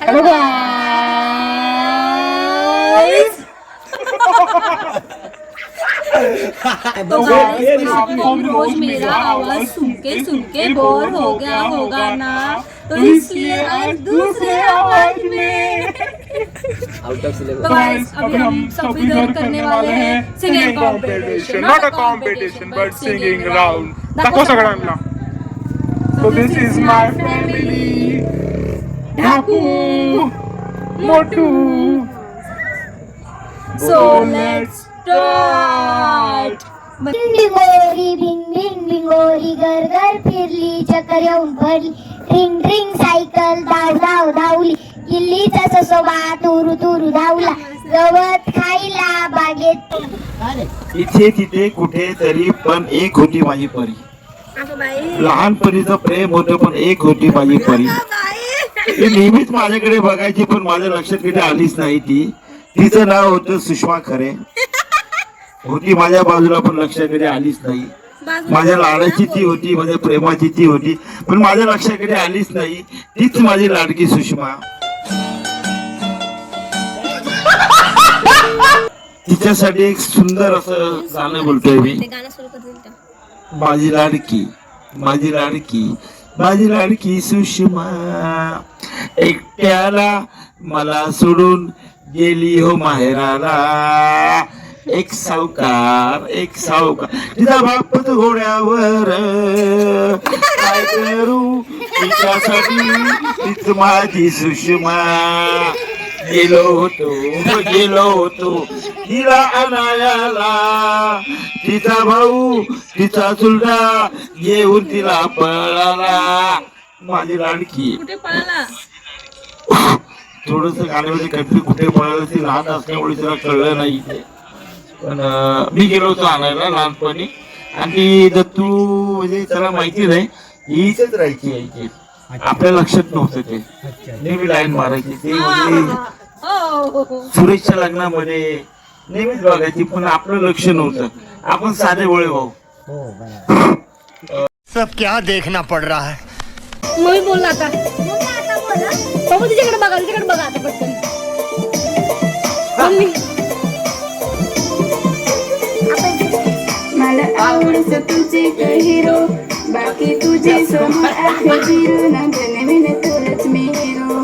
Hello guys. तो guys तुम रोज मेरा आवाज सुन के बोर हो गया होगा ना, तो इसलिए आज दूसरे आवाज में। तो गाइस अभी हम सब इधर करने वाले हैं singing competition, not a competition but singing round. दाखव सगळ्यांना. So this is my family. Dhaka, Motu. So let's start. भिंगोरी भिंग भिंग भिंगोरी घर घर फिरली चक्कर येऊन पडली रिंग रिंग सायकल धाव धाव धावली किल्लीचा ससोबा तुरु तुरु धावला गवत खायला बागेत. इथे तिथे कुठे तरी पण एक होती माझी परी. लहानपणीचं प्रेम होतं पण एक होती माझी परी. ती नेहमीच माझ्याकडे बघायची पण माझ्या लक्षात कधी आलीच नाही ती. तिचं नाव होतं सुषमा खरे. होती माझ्या बाजूला पण लक्षात कधी आलीच नाही. माझ्या लाडाची ती होती, माझ्या प्रेमाची ती होती पण माझ्या लक्षात कधी आलीच नाही. तीच माझी लाडकी सुषमा. तिच्यासाठी एक सुंदर असं गाणं बोलतोय मी. माझी लाडकी माझी लाडकी माझी लाडकी सुषमा एकट्याला मला सोडून गेली हो माहेराला. एक सावकार तिचा बापत घोड्यावर काय करू तिच्यासाठी तीच माझी सुषमा. गेलो होतो तिला आणायला. तिचा भाऊ तिचा चुलता येऊन तिला पळाला. माझी लाडकी कुठे पळाला? थोडस गाण्यामध्ये कधी कुठे पळालं ती लहान असल्यामुळे तिला कळलं नाही. पण मी गेलो होतो आणायला लहानपणी आणि ती दत्तू म्हणजे त्याला माहिती नाही हीच राहायची यायची. आपल्या लक्षात नव्हतं ते. नेहमी लाईन मारायची ते म्हणजे सुरेशच्या लग्नामध्ये नेहमीच बघायची पण आपलं लक्ष नव्हतं. आपण साधे वळे भाऊ. सब क्या देखना पड़ रहा है. मम्मी बोलला आता. बाबू तिच्याकडे बघा आता पटकन. मम्मी मला आवडतं तुझे हिरो बाकी तुझे समोर आहे हिरो नाचणे विने तुलाच मी हिरो.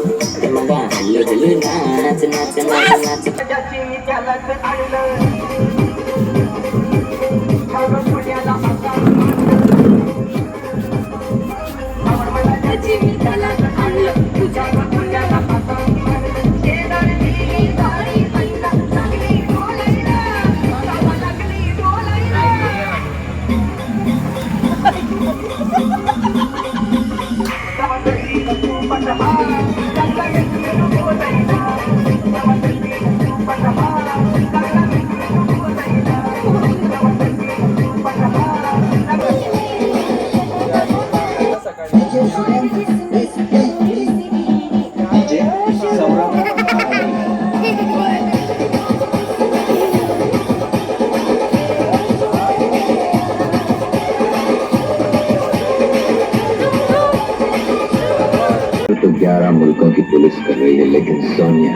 तो 11 मुल्कों की पुलिस कर रही है लेकिन सोनिया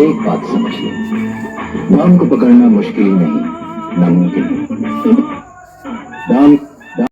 एक बात समझ लो नाम को पकड़ना मुश्किल नहीं नामुमकिन है. नाम